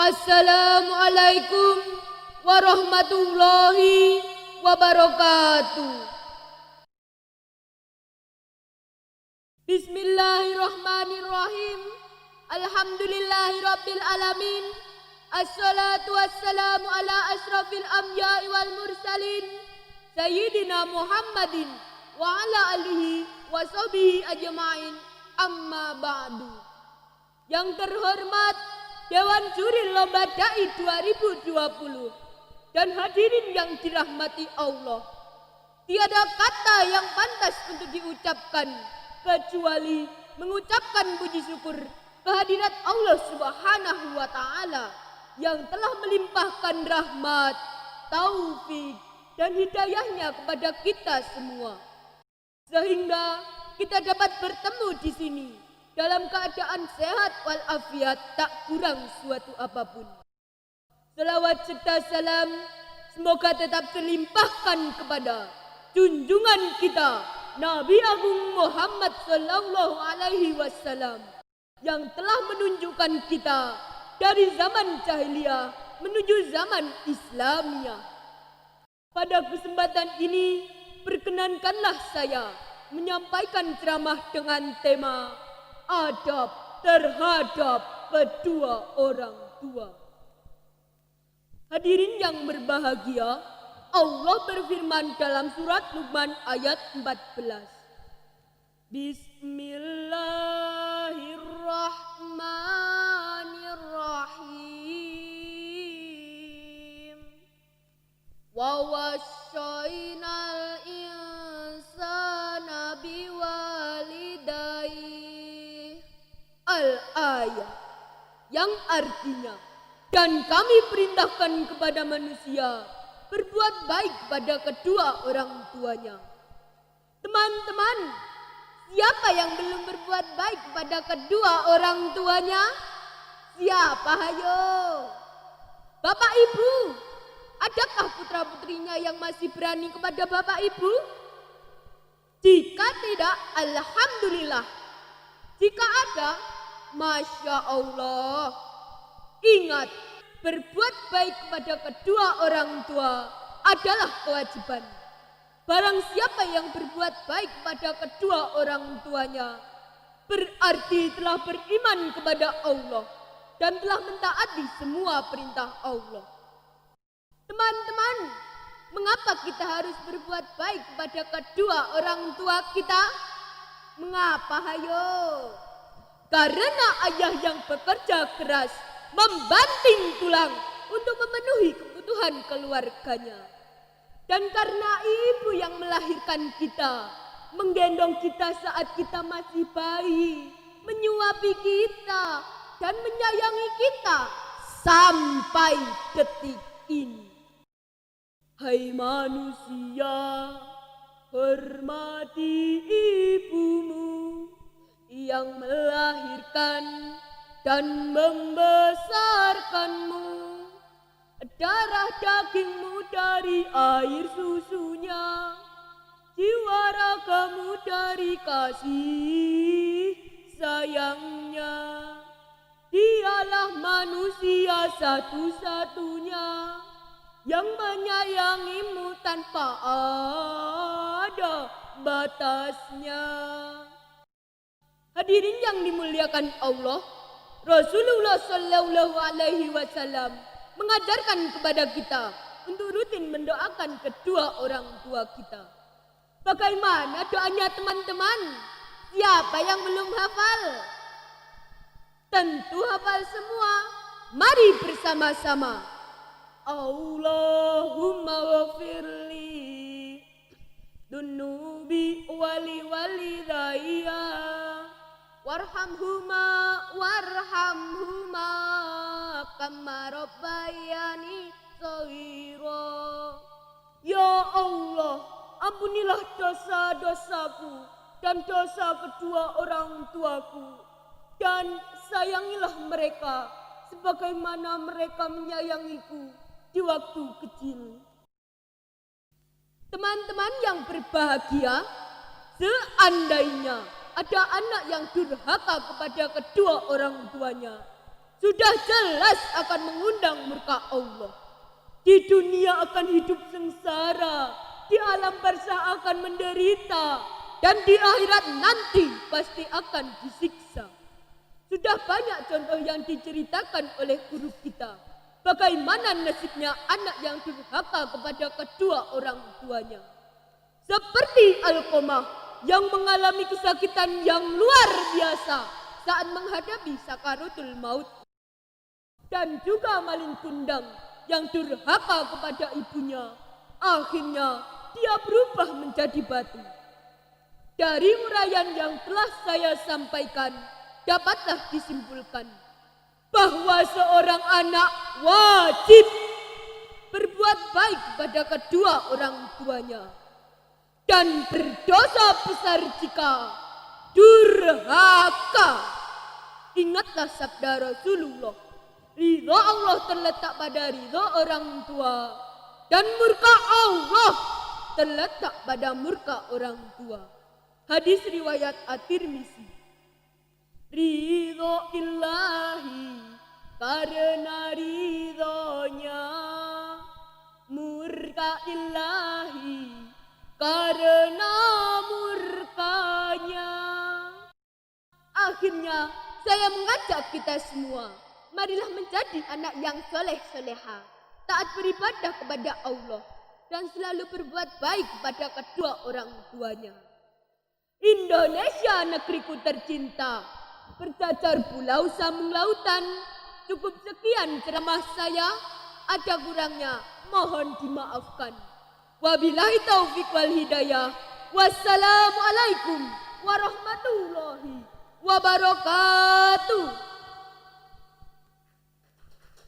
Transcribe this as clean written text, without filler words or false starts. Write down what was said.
Assalamualaikum warahmatullahi wabarakatuh. Bismillahirrahmanirrahim. Alhamdulillahirabbil alamin. Assalatu wassalamu ala asrafil anbiya'i wal mursalin Sayyidina Muhammadin wa ala alihi wa sahbihi ajma'in. Amma ba'du. Yang terhormat Dewan Juri Lomba Dai 2020 dan hadirin yang dirahmati Allah. Tiada kata yang pantas untuk diucapkan kecuali mengucapkan puji syukur kehadirat Allah Subhanahu wa taala yang telah melimpahkan rahmat, taufik dan hidayahnya kepada kita semua. Sehingga kita dapat bertemu di sini dalam keadaan sehat walafiat, tak kurang suatu apapun. Selawat serta salam semoga tetap terlimpahkan kepada junjungan kita Nabi Agung Muhammad sallallahu alaihi wasallam yang telah menunjukkan kita dari zaman jahiliyah menuju zaman Islamiyah. Pada kesempatan ini perkenankanlah saya menyampaikan ceramah dengan tema adab terhadap kedua orang tua. Hadirin yang berbahagia, Allah berfirman dalam surat Luqman ayat 14. Bismillahirrahmanirrahim. Wa wassaynal insana biwalidayhi. Al-ayat yang artinya, dan kami perintahkan kepada manusia berbuat baik pada kedua orang tuanya. Teman-teman, siapa yang belum berbuat baik kepada kedua orang tuanya? Siapa, hayo? Bapak Ibu, adakah putra-putrinya yang masih berani kepada Bapak Ibu? Jika tidak, alhamdulillah. Jika ada, Masya Allah. Ingat, berbuat baik kepada kedua orang tua adalah kewajiban. Barang siapa yang berbuat baik kepada kedua orang tuanya, berarti telah beriman kepada Allah dan telah mentaati semua perintah Allah. Teman-teman, mengapa kita harus berbuat baik kepada kedua orang tua kita? Mengapa, hayo? Karena ayah yang bekerja keras membanting tulang untuk memenuhi kebutuhan keluarganya. Dan karena ibu yang melahirkan kita, menggendong kita saat kita masih bayi, menyuapi kita dan menyayangi kita sampai detik ini. Hai manusia, hormati ibumu yang melahirkan dan membesarkanmu. Darah dagingmu dari air susunya, jiwa ragamu dari kasih sayangnya. Dialah manusia satu-satunya yang menyayangimu tanpa ada batasnya. Hadirin yang dimuliakan Allah, Rasulullah sallallahu alaihi wasallam mengajarkan kepada kita untuk rutin mendoakan kedua orang tua kita. Bagaimana doanya teman-teman? Siapa yang belum hafal? Tentu hafal semua. Mari bersama-sama. Allahumma ghafirli dunubi wali walidayya warhamhuma kama rabbayani shaghira. Ya Allah, ampunilah dosa-dosaku dan dosa kedua orang tuaku, dan sayangilah mereka sebagaimana mereka menyayangiku di waktu kecil. Teman-teman yang berbahagia, seandainya ada anak yang durhaka kepada kedua orang tuanya, sudah jelas akan mengundang murka Allah. Di dunia akan hidup sengsara, di alam barzah akan menderita, dan di akhirat nanti pasti akan disiksa. Sudah banyak contoh yang diceritakan oleh guru kita. Bagaimana nasibnya anak yang durhaka kepada kedua orang tuanya. Seperti Alqamah yang mengalami kesakitan yang luar biasa saat menghadapi sakaratul maut. Dan juga Malin Kundang yang durhaka kepada ibunya. Akhirnya dia berubah menjadi batu. Dari uraian yang telah saya sampaikan, dapatlah disimpulkan bahwa seorang anak wajib berbuat baik kepada kedua orang tuanya. Dan berdosa besar jika durhaka. Ingatlah sabda Rasulullah, ridha Allah terletak pada ridha orang tua, dan murka Allah terletak pada murka orang tua. Hadis riwayat At-Tirmizi. Ridho ilahi karena ridhonya, murka ilahi karena murkanya. Akhirnya saya mengajak kita semua, marilah menjadi anak yang soleh-soleha, taat beribadah kepada Allah, dan selalu berbuat baik kepada kedua orang tuanya. Indonesia negeriku tercinta, berjajar pulau sambung lautan. Cukup sekian ceramah saya, ada kurangnya mohon dimaafkan. Wabillahi taufiq wal hidayah. Wassalamualaikum warahmatullahi wabarakatuh.